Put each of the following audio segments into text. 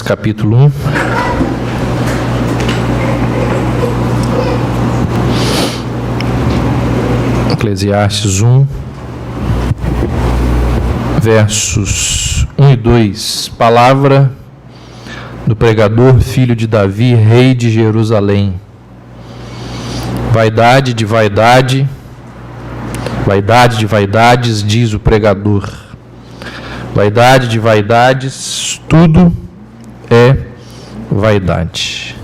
capítulo 1. Eclesiastes 1, versos 1 e 2. Palavra do pregador, filho de Davi, rei de Jerusalém. Vaidade de vaidade, vaidade de vaidades, diz o pregador. Vaidade de vaidades, tudo é vaidade.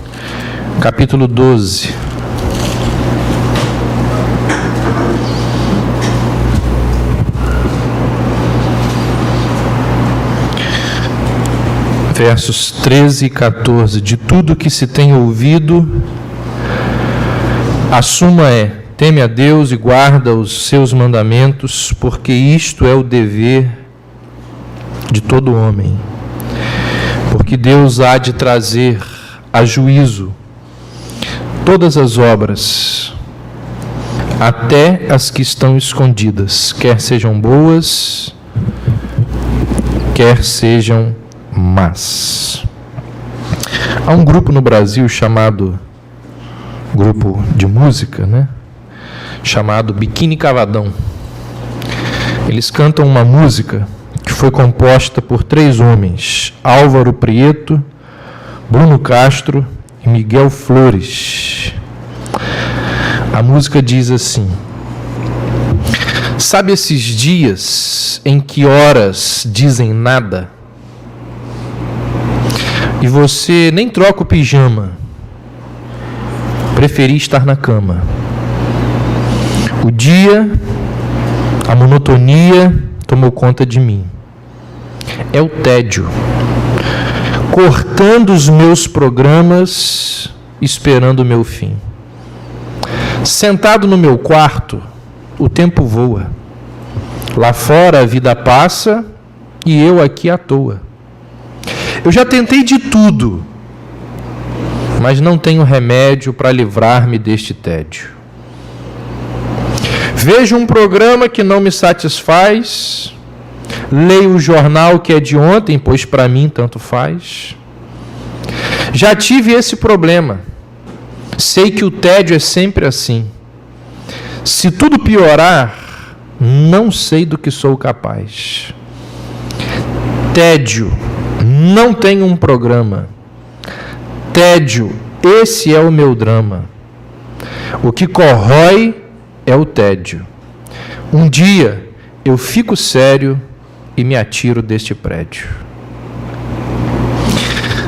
Capítulo 12. Versos 13 e 14. De tudo que se tem ouvido, a suma é: teme a Deus e guarda os seus mandamentos, porque isto é o dever de todo homem. Porque Deus há de trazer a juízo todas as obras, até as que estão escondidas, quer sejam boas, quer sejam más. Há um grupo no Brasil chamado, grupo de música, chamado Biquíni Cavadão. Eles cantam uma música que foi composta por 3 homens: Álvaro Prieto, Bruno Castro e Miguel Flores. A música diz assim: sabe esses dias em que horas dizem nada? E você nem troca o pijama, preferi estar na cama. O dia, a monotonia tomou conta de mim. É o tédio, cortando os meus programas, esperando o meu fim. Sentado no meu quarto, o tempo voa. Lá fora a vida passa e eu aqui à toa. Eu já tentei de tudo, mas não tenho remédio para livrar-me deste tédio. Vejo um programa que não me satisfaz, leio o jornal que é de ontem, pois para mim tanto faz. Já tive esse problema, sei que o tédio é sempre assim. Se tudo piorar, não sei do que sou capaz. Tédio, não tenho um programa. Tédio, esse é o meu drama. O que corrói é o tédio. Um dia eu fico sério e me atiro deste prédio.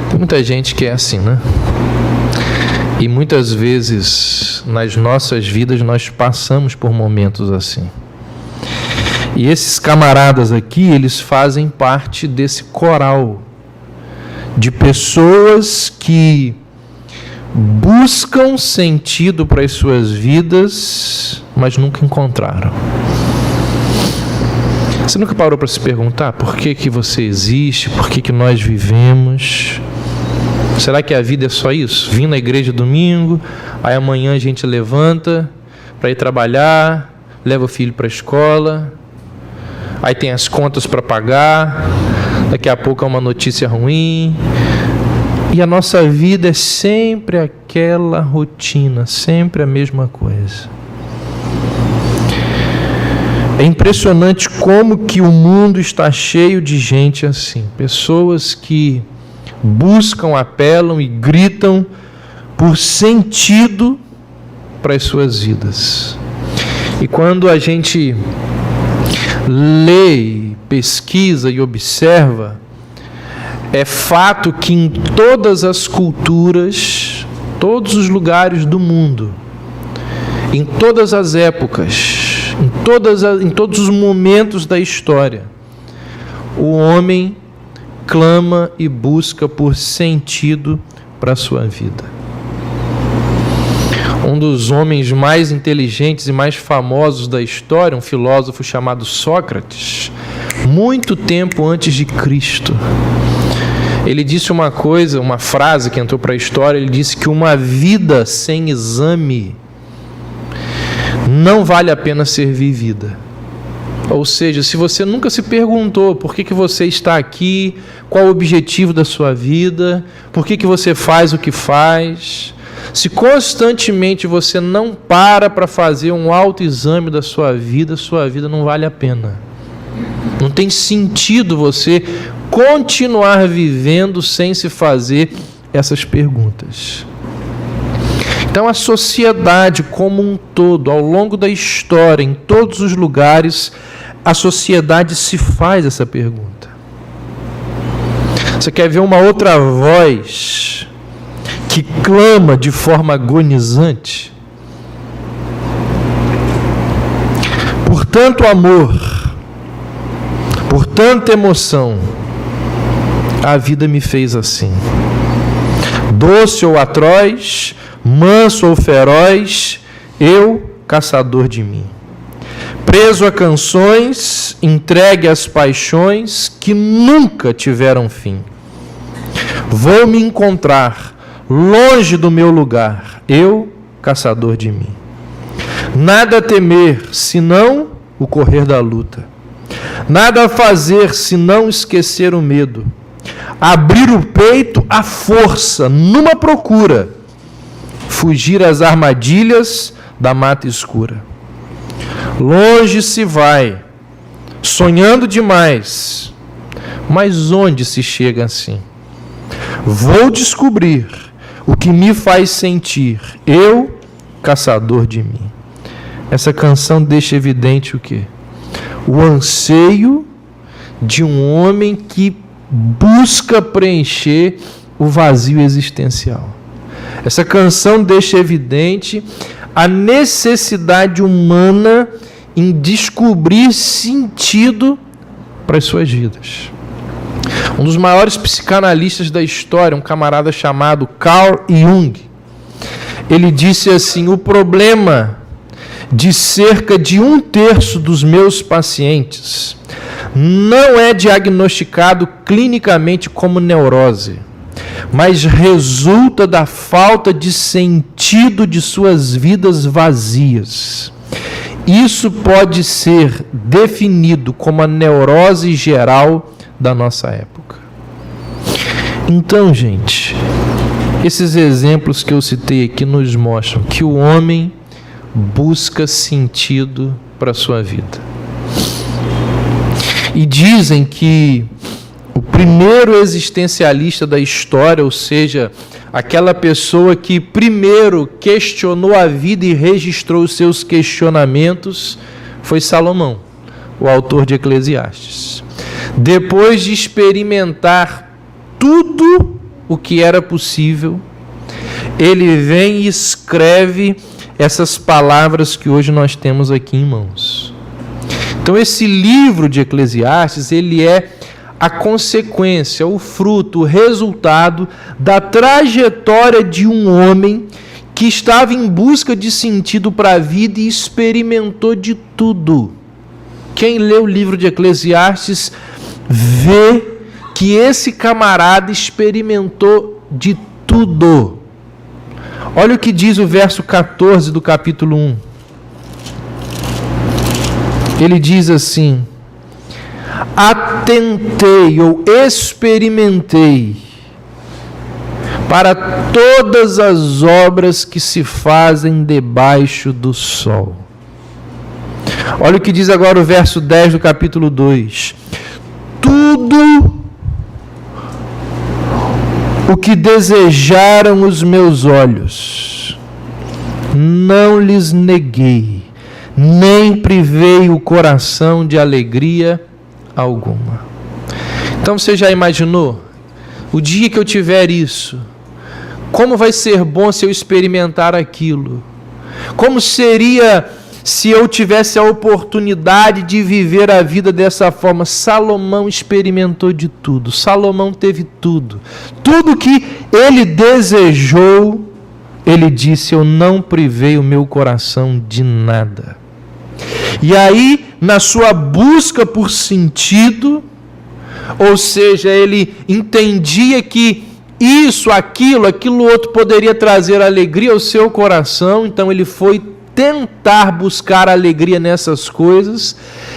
Tem muita gente que é assim, E muitas vezes nas nossas vidas nós passamos por momentos assim. E esses camaradas aqui, eles fazem parte desse coral de pessoas que buscam sentido para as suas vidas, mas nunca encontraram. Você nunca parou para se perguntar por que você existe, por que nós vivemos? Será que a vida é só isso? Vim na igreja domingo, aí amanhã a gente levanta para ir trabalhar, leva o filho para a escola, aí tem as contas para pagar, daqui a pouco é uma notícia ruim, e a nossa vida é sempre aquela rotina, sempre a mesma coisa. É impressionante como que o mundo está cheio de gente assim, pessoas que buscam, apelam e gritam por sentido para as suas vidas. E quando a gente lê, pesquisa e observa, é fato que em todas as culturas, todos os lugares do mundo, em todas as épocas, em todos os momentos da história, o homem clama e busca por sentido para a sua vida. Um dos homens mais inteligentes e mais famosos da história, um filósofo chamado Sócrates, muito tempo antes de Cristo, ele disse uma coisa, uma frase que entrou para a história. Ele disse que uma vida sem exame não vale a pena ser vivida. Ou seja, se você nunca se perguntou por que você está aqui, qual o objetivo da sua vida, por que você faz o que faz, se constantemente você não para fazer um autoexame da sua vida não vale a pena. Não tem sentido você continuar vivendo sem se fazer essas perguntas. Então, a sociedade como um todo, ao longo da história, em todos os lugares, a sociedade se faz essa pergunta. Você quer ver uma outra voz que clama de forma agonizante? Por tanto amor, por tanta emoção, a vida me fez assim. Doce ou atroz, manso ou feroz, eu, caçador de mim. Preso a canções, entregue às paixões que nunca tiveram fim. Vou me encontrar longe do meu lugar, eu, caçador de mim. Nada a temer, senão o correr da luta. Nada a fazer, senão esquecer o medo. Abrir o peito à força, numa procura. Fugir às armadilhas da mata escura. Longe se vai, sonhando demais, mas onde se chega assim? Vou descobrir o que me faz sentir, eu, caçador de mim. Essa canção deixa evidente o quê? O anseio de um homem que busca preencher o vazio existencial. Essa canção deixa evidente a necessidade humana em descobrir sentido para as suas vidas. Um dos maiores psicanalistas da história, um camarada chamado Carl Jung, ele disse assim: o problema de cerca de 1/3 dos meus pacientes não é diagnosticado clinicamente como neurose, mas resulta da falta de sentido de suas vidas vazias. Isso pode ser definido como a neurose geral da nossa época. Então, gente, esses exemplos que eu citei aqui nos mostram que o homem busca sentido para a sua vida. E dizem que o primeiro existencialista da história, ou seja, aquela pessoa que primeiro questionou a vida e registrou os seus questionamentos, foi Salomão, o autor de Eclesiastes. Depois de experimentar tudo o que era possível, ele vem e escreve essas palavras que hoje nós temos aqui em mãos. Então, esse livro de Eclesiastes, ele é a consequência, o fruto, o resultado da trajetória de um homem que estava em busca de sentido para a vida e experimentou de tudo. Quem lê o livro de Eclesiastes vê que esse camarada experimentou de tudo. Olha o que diz o verso 14 do capítulo 1. Ele diz assim: atentei ou experimentei para todas as obras que se fazem debaixo do sol. Olha o que diz agora o verso 10 do capítulo 2. Tudo o que desejaram os meus olhos, não lhes neguei, nem privei o coração de alegria alguma. Então você já imaginou? O dia que eu tiver isso, como vai ser bom se eu experimentar aquilo? Como seria se eu tivesse a oportunidade de viver a vida dessa forma? Salomão experimentou de tudo. Salomão teve tudo. Tudo que ele desejou, ele disse: eu não privei o meu coração de nada. E aí, na sua busca por sentido, ou seja, ele entendia que isso, aquilo outro poderia trazer alegria ao seu coração, então ele foi tentar buscar alegria nessas coisas,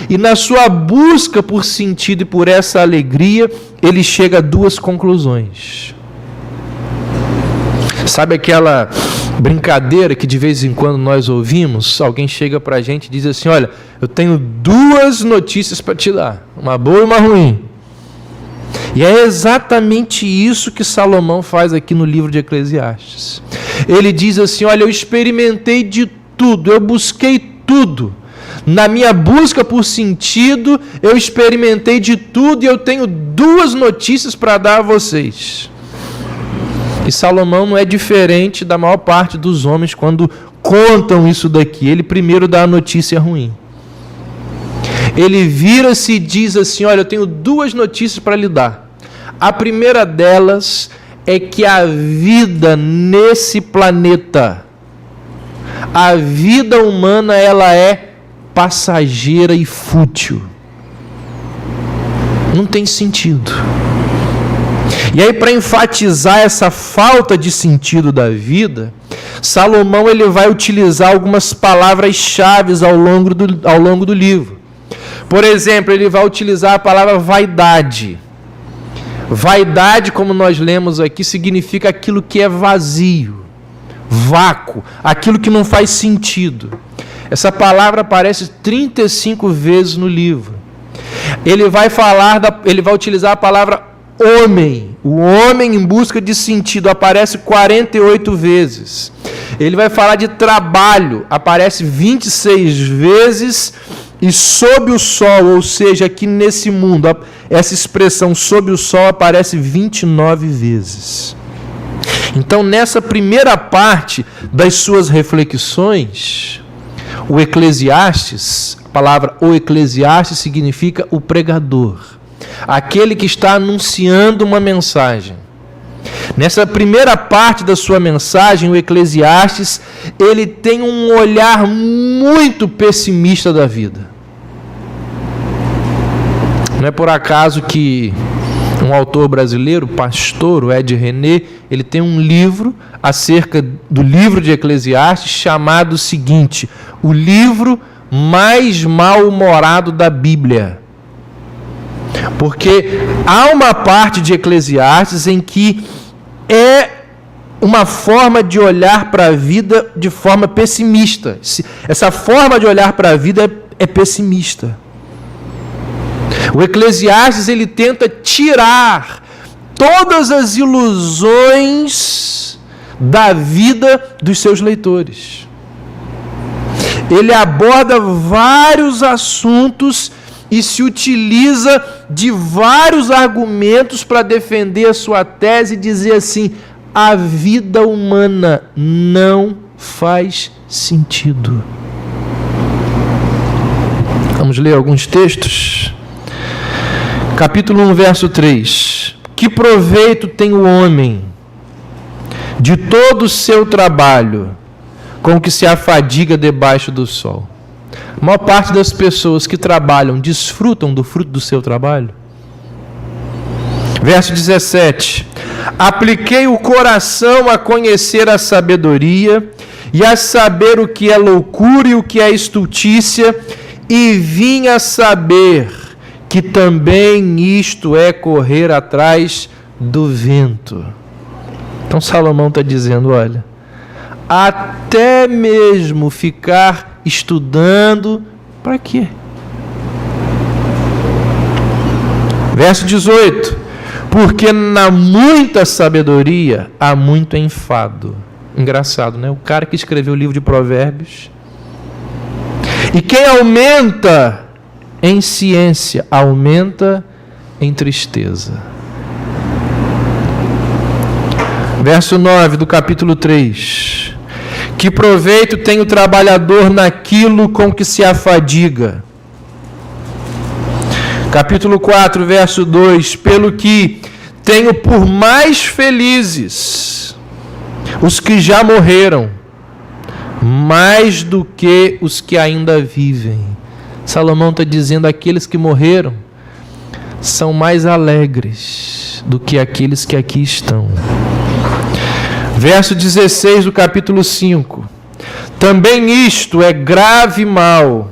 E na sua busca por sentido e por essa alegria, ele chega a duas conclusões. Sabe aquela brincadeira que de vez em quando nós ouvimos? Alguém chega para a gente e diz assim: olha, eu tenho duas notícias para te dar, uma boa e uma ruim. E é exatamente isso que Salomão faz aqui no livro de Eclesiastes. Ele diz assim: olha, eu experimentei de tudo, eu busquei tudo. Na minha busca por sentido, eu experimentei de tudo e eu tenho duas notícias para dar a vocês. E Salomão não é diferente da maior parte dos homens quando contam isso daqui. Ele primeiro dá a notícia ruim. Ele vira-se e diz assim: olha, eu tenho duas notícias para lhe dar. A primeira delas é que a vida nesse planeta, a vida humana, ela é passageira e fútil. Não tem sentido. E aí, para enfatizar essa falta de sentido da vida, Salomão ele vai utilizar algumas palavras-chave ao longo do livro. Por exemplo, ele vai utilizar a palavra vaidade. Vaidade, como nós lemos aqui, significa aquilo que é vazio, vácuo, aquilo que não faz sentido. Essa palavra aparece 35 vezes no livro. Ele vai utilizar a palavra homem. O homem em busca de sentido aparece 48 vezes. Ele vai falar de trabalho, aparece 26 vezes. E sob o sol, ou seja, aqui nesse mundo, essa expressão sob o sol aparece 29 vezes. Então, nessa primeira parte das suas reflexões, o Eclesiastes, a palavra o Eclesiastes significa o pregador, aquele que está anunciando uma mensagem. Nessa primeira parte da sua mensagem, o Eclesiastes, ele tem um olhar muito pessimista da vida. Não é por acaso que um autor brasileiro, pastor, o Ed René, ele tem um livro acerca do livro de Eclesiastes chamado o seguinte: o livro mais mal-humorado da Bíblia. Porque há uma parte de Eclesiastes em que é uma forma de olhar para a vida de forma pessimista. Essa forma de olhar para a vida é pessimista. O Eclesiastes ele tenta tirar todas as ilusões da vida dos seus leitores. Ele aborda vários assuntos e se utiliza de vários argumentos para defender a sua tese e dizer assim: a vida humana não faz sentido. Vamos ler alguns textos. Capítulo 1, verso 3. Que proveito tem o homem de todo o seu trabalho com que se afadiga debaixo do sol? A maior parte das pessoas que trabalham desfrutam do fruto do seu trabalho. Verso 17. Apliquei o coração a conhecer a sabedoria e a saber o que é loucura e o que é estultícia, e vim a saber que também isto é correr atrás do vento. Então Salomão está dizendo: olha, até mesmo ficar estudando, para quê? Verso 18. Porque na muita sabedoria há muito enfado. Engraçado, né? O cara que escreveu o livro de Provérbios. E quem aumenta em ciência, aumenta em tristeza. Verso 9 do capítulo 3. Que proveito tem o trabalhador naquilo com que se afadiga? Capítulo 4, verso 2. Pelo que tenho por mais felizes os que já morreram, mais do que os que ainda vivem. Salomão está dizendo: aqueles que morreram são mais alegres do que aqueles que aqui estão. Verso 16 do capítulo 5. Também isto é grave mal,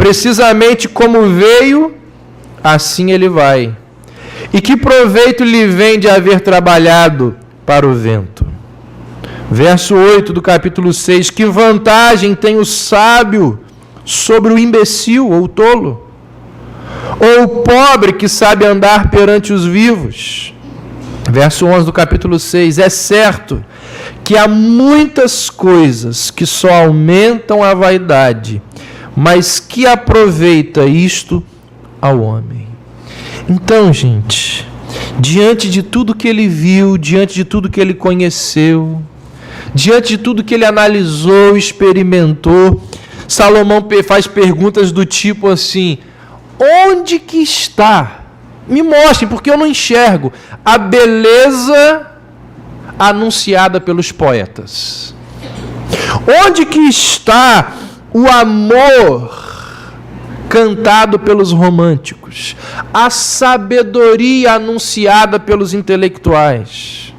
Precisamente como veio, assim ele vai. E que proveito lhe vem de haver trabalhado para o vento? Verso 8 do capítulo 6. Que vantagem tem o sábio sobre o imbecil ou o tolo? Ou o pobre que sabe andar perante os vivos? Verso 11 do capítulo 6. É certo que há muitas coisas que só aumentam a vaidade, mas que aproveita isto ao homem. Então, gente, diante de tudo que ele viu, diante de tudo que ele conheceu, diante de tudo que ele analisou, experimentou, Salomão faz perguntas do tipo assim: onde que está? Me mostrem, porque eu não enxergo a beleza anunciada pelos poetas. Onde que está o amor cantado pelos românticos? A sabedoria anunciada pelos intelectuais?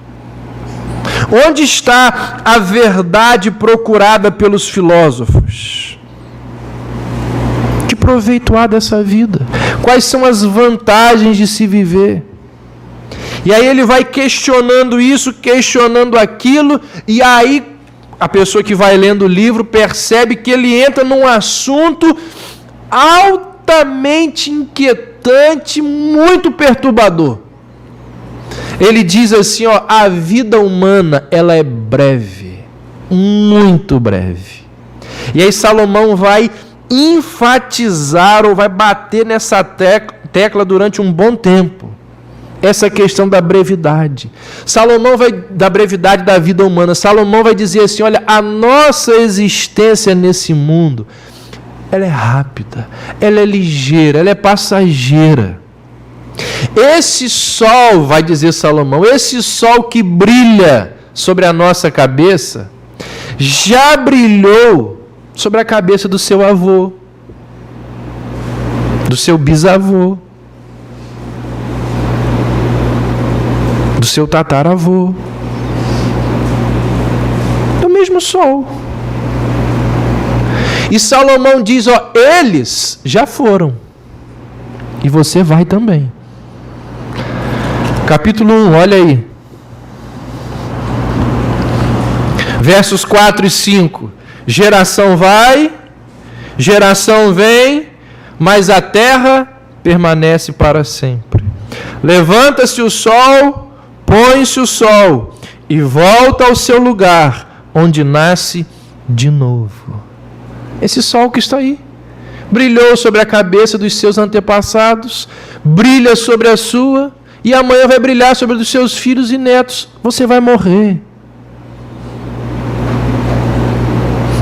Onde está a verdade procurada pelos filósofos? Que proveito há dessa vida? Quais são as vantagens de se viver? E aí ele vai questionando isso, questionando aquilo, e aí a pessoa que vai lendo o livro percebe que ele entra num assunto altamente inquietante, muito perturbador. Ele diz assim, ó, a vida humana, ela é breve, muito breve. E aí Salomão vai enfatizar ou vai bater nessa tecla durante um bom tempo. Essa questão da brevidade. Salomão vai, da brevidade da vida humana. Salomão vai dizer assim, olha, a nossa existência nesse mundo, ela é rápida, ela é ligeira, ela é passageira. Esse sol, vai dizer Salomão, esse sol que brilha sobre a nossa cabeça, já brilhou sobre a cabeça do seu avô, do seu bisavô, do seu tataravô, do mesmo sol. E Salomão diz, ó, eles já foram, e você vai também. Capítulo 1, olha aí. Versos 4 e 5. Geração vai, geração vem, mas a terra permanece para sempre. Levanta-se o sol, põe-se o sol, e volta ao seu lugar, onde nasce de novo. Esse sol que está aí, brilhou sobre a cabeça dos seus antepassados, brilha sobre a sua, e amanhã vai brilhar sobre os seus filhos e netos. Você vai morrer.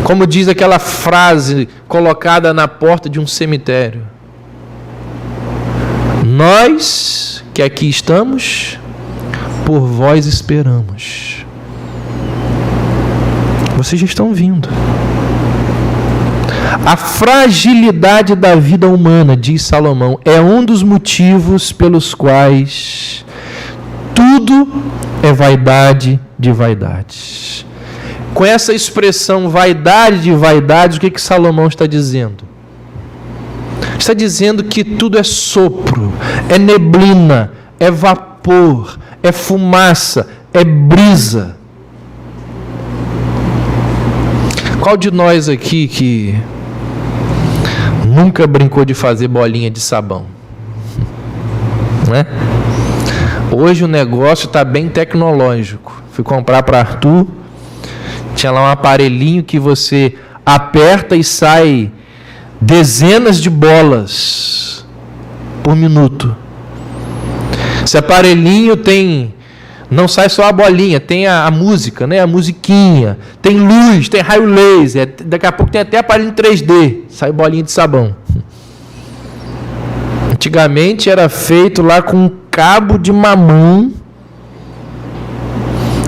Como diz aquela frase colocada na porta de um cemitério: nós que aqui estamos, por vós esperamos. Vocês já estão vindo. A fragilidade da vida humana, diz Salomão, é um dos motivos pelos quais tudo é vaidade de vaidades. Com essa expressão vaidade de vaidades, o que Salomão está dizendo? Está dizendo que tudo é sopro, é neblina, é vapor, é fumaça, é brisa. Qual de nós aqui que nunca brincou de fazer bolinha de sabão? Não é? Hoje o negócio está bem tecnológico. Fui comprar para Arthur, tinha lá um aparelhinho que você aperta e sai dezenas de bolas por minuto. Esse aparelhinho tem... não sai só a bolinha, tem a música, né? A musiquinha, tem luz, tem raio laser, daqui a pouco tem até aparelho em 3D, sai bolinha de sabão. Antigamente era feito lá com um cabo de mamão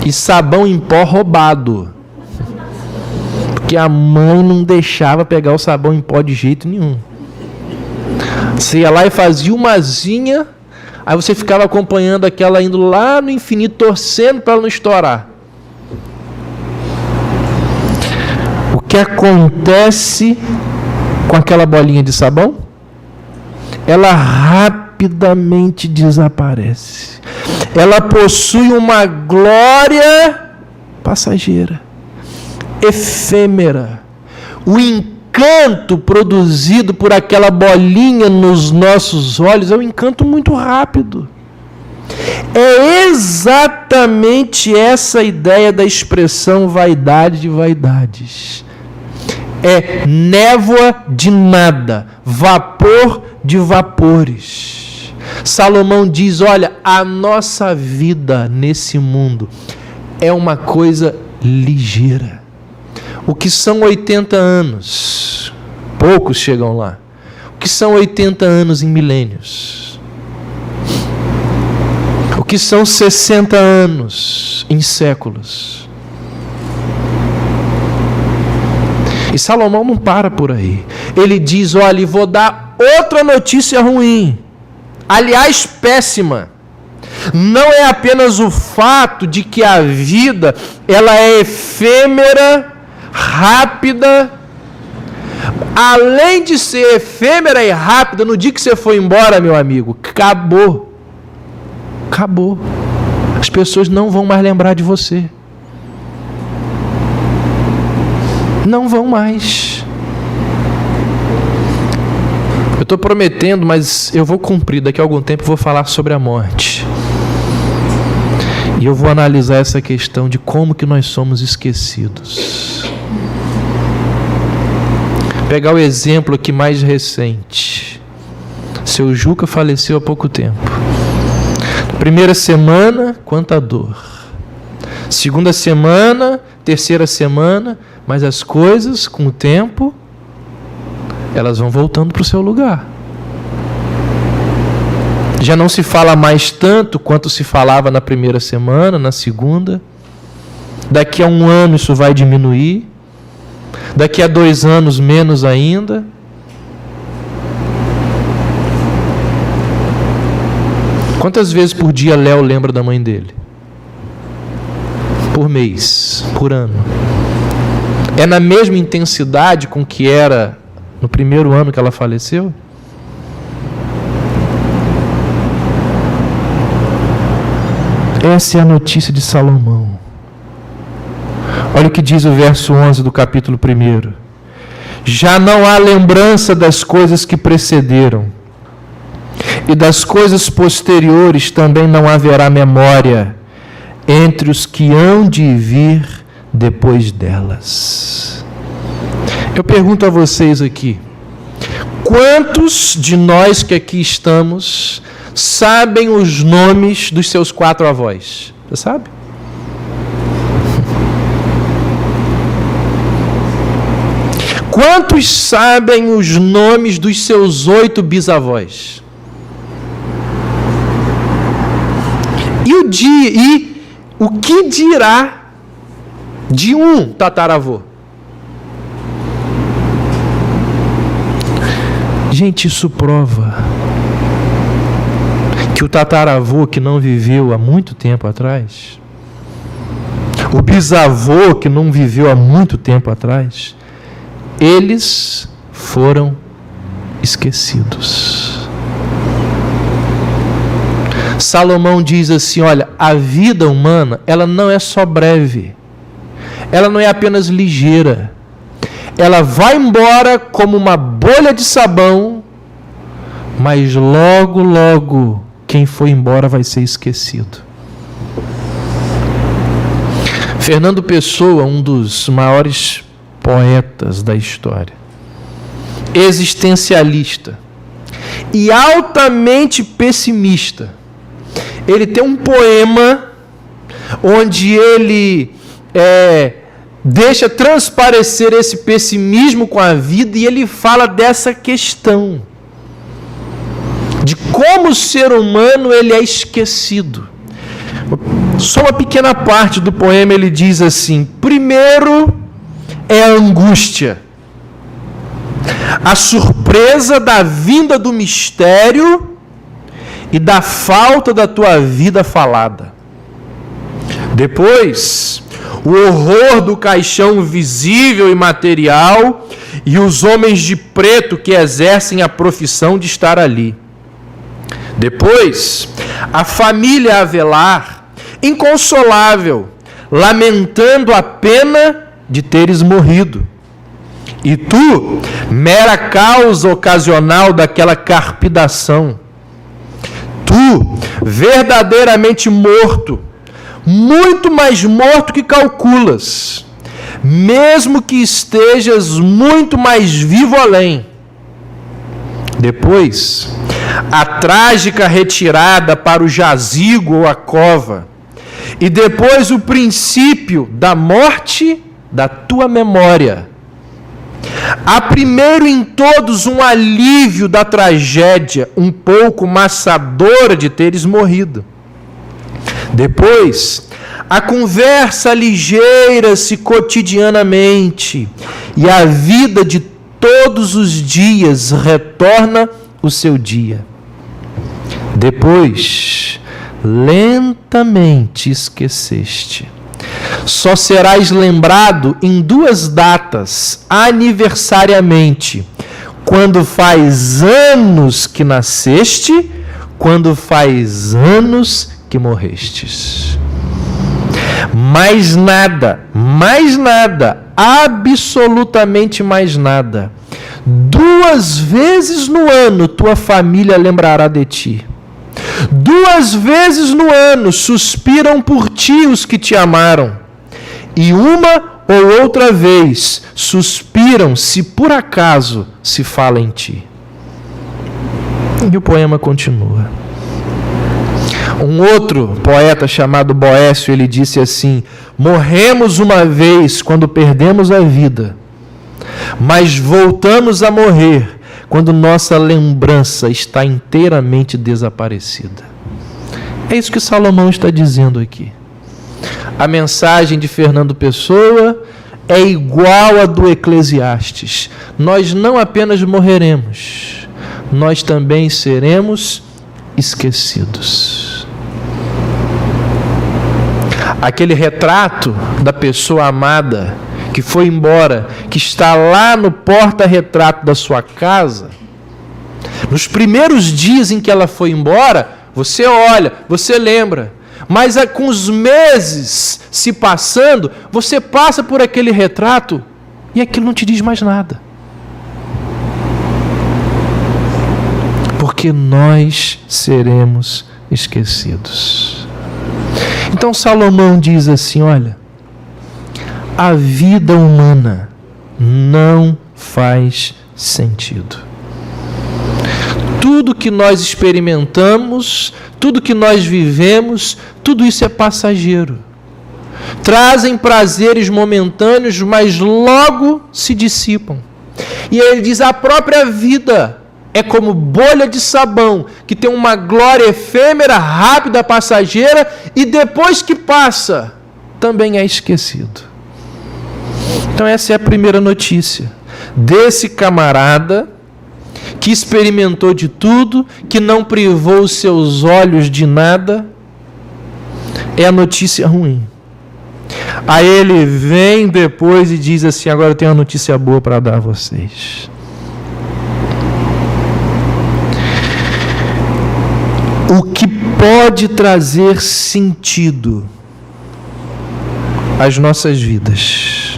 e sabão em pó roubado, porque a mãe não deixava pegar o sabão em pó de jeito nenhum. Você ia lá e fazia uma asinha, aí você ficava acompanhando aquela indo lá no infinito, torcendo para ela não estourar. O que acontece com aquela bolinha de sabão, ela rapidamente desaparece. Ela possui uma glória passageira, efêmera. O encanto produzido por aquela bolinha nos nossos olhos é um encanto muito rápido. É exatamente essa ideia da expressão vaidade de vaidades. É névoa de nada, vapor de vapores. Salomão diz, olha, a nossa vida nesse mundo é uma coisa ligeira. O que são 80 anos? Poucos chegam lá. O que são 80 anos em milênios? O que são 60 anos em séculos? E Salomão não para por aí. Ele diz, olha, vou dar outra notícia ruim. Aliás, péssima. Não é apenas o fato de que a vida ela é efêmera, rápida. Além de ser efêmera e rápida, no dia que você foi embora, meu amigo, acabou. Acabou. As pessoas não vão mais lembrar de você. Não vão mais. Eu estou prometendo, mas eu vou cumprir. Daqui a algum tempo eu vou falar sobre a morte. E eu vou analisar essa questão de como que nós somos esquecidos. Pegar o exemplo aqui mais recente. Seu Juca faleceu há pouco tempo. Primeira semana, quanta dor. Segunda semana, terceira semana, mas as coisas, com o tempo, elas vão voltando para o seu lugar. Já não se fala mais tanto quanto se falava na primeira semana, na segunda. Daqui a 1 ano isso vai diminuir. Daqui a 2 anos, menos ainda. Quantas vezes por dia Léo lembra da mãe dele? Por mês, por ano. É na mesma intensidade com que era no primeiro ano que ela faleceu? Essa é a notícia de Salomão. Olha o que diz o verso 11 do capítulo 1. Já não há lembrança das coisas que precederam, e das coisas posteriores também não haverá memória entre os que hão de vir depois delas. Eu pergunto a vocês aqui, quantos de nós que aqui estamos sabem os nomes dos seus 4 avós? Você sabe? Quantos sabem os nomes dos seus 8 bisavós? E o que dirá de um tataravô? Gente, isso prova que o tataravô que não viveu há muito tempo atrás, o bisavô que não viveu há muito tempo atrás, eles foram esquecidos. Salomão diz assim, olha, a vida humana, ela não é só breve, ela não é apenas ligeira, ela vai embora como uma bolha de sabão, mas logo, logo, quem foi embora vai ser esquecido. Fernando Pessoa, um dos maiores poetas da história, existencialista e altamente pessimista, ele tem um poema onde ele deixa transparecer esse pessimismo com a vida, e ele fala dessa questão de como o ser humano ele é esquecido. Só uma pequena parte do poema, ele diz assim: primeiro é a angústia, a surpresa da vinda do mistério e da falta da tua vida falada. Depois, o horror do caixão visível e material e os homens de preto que exercem a profissão de estar ali. Depois, a família Avelar, inconsolável, lamentando a pena de teres morrido. E tu, mera causa ocasional daquela carpidação. Tu, verdadeiramente morto, muito mais morto que calculas, mesmo que estejas muito mais vivo além. Depois, a trágica retirada para o jazigo ou a cova, e depois o princípio da morte da tua memória. Há primeiro em todos um alívio da tragédia, um pouco maçadora de teres morrido. Depois, a conversa ligeira-se cotidianamente, e a vida de todos os dias retorna o seu dia. Depois, lentamente esqueceste. Só serás lembrado em 2 datas, aniversariamente: quando faz anos que nasceste, quando faz anos que morrestes. Mais nada, absolutamente mais nada. 2 vezes no ano tua família lembrará de ti. 2 vezes no ano suspiram por ti os que te amaram. E uma ou outra vez suspiram se por acaso se fala em ti. E o poema continua. Um outro poeta chamado Boécio, ele disse assim: morremos uma vez quando perdemos a vida, mas voltamos a morrer quando nossa lembrança está inteiramente desaparecida. É isso que Salomão está dizendo aqui. A mensagem de Fernando Pessoa é igual à do Eclesiastes. Nós não apenas morreremos, nós também seremos esquecidos. Aquele retrato da pessoa amada que foi embora, que está lá no porta-retrato da sua casa, nos primeiros dias em que ela foi embora, você olha, você lembra, mas com os meses se passando, você passa por aquele retrato e aquilo não te diz mais nada. Porque nós seremos esquecidos. Então Salomão diz assim, olha, a vida humana não faz sentido. Tudo que nós experimentamos, tudo que nós vivemos, tudo isso é passageiro. Trazem prazeres momentâneos, mas logo se dissipam. E ele diz, a própria vida é como bolha de sabão, que tem uma glória efêmera, rápida, passageira, e depois que passa, também é esquecido. Então essa é a primeira notícia desse camarada que experimentou de tudo, que não privou os seus olhos de nada. É a notícia ruim. Aí ele vem depois e diz assim, agora eu tenho uma notícia boa para dar a vocês. O que pode trazer sentido às nossas vidas.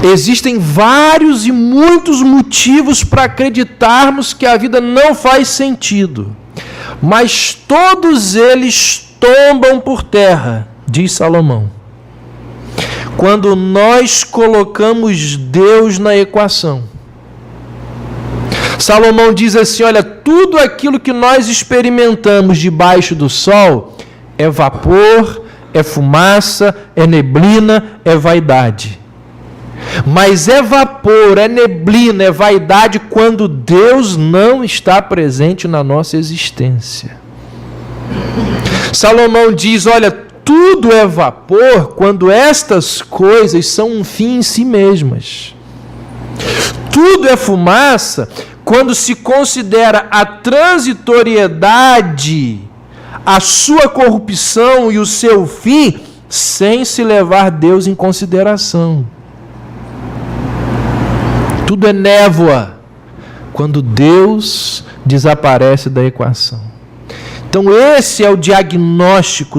Existem vários e muitos motivos para acreditarmos que a vida não faz sentido, mas todos eles tombam por terra, diz Salomão, quando nós colocamos Deus na equação. Salomão diz assim, olha, tudo aquilo que nós experimentamos debaixo do sol é vapor, é fumaça, é neblina, é vaidade. Mas é vapor, é neblina, é vaidade quando Deus não está presente na nossa existência. Salomão diz, olha, tudo é vapor quando estas coisas são um fim em si mesmas. Tudo é fumaça quando se considera a transitoriedade, a sua corrupção e o seu fim, sem se levar Deus em consideração. Tudo é névoa quando Deus desaparece da equação. Então esse é o diagnóstico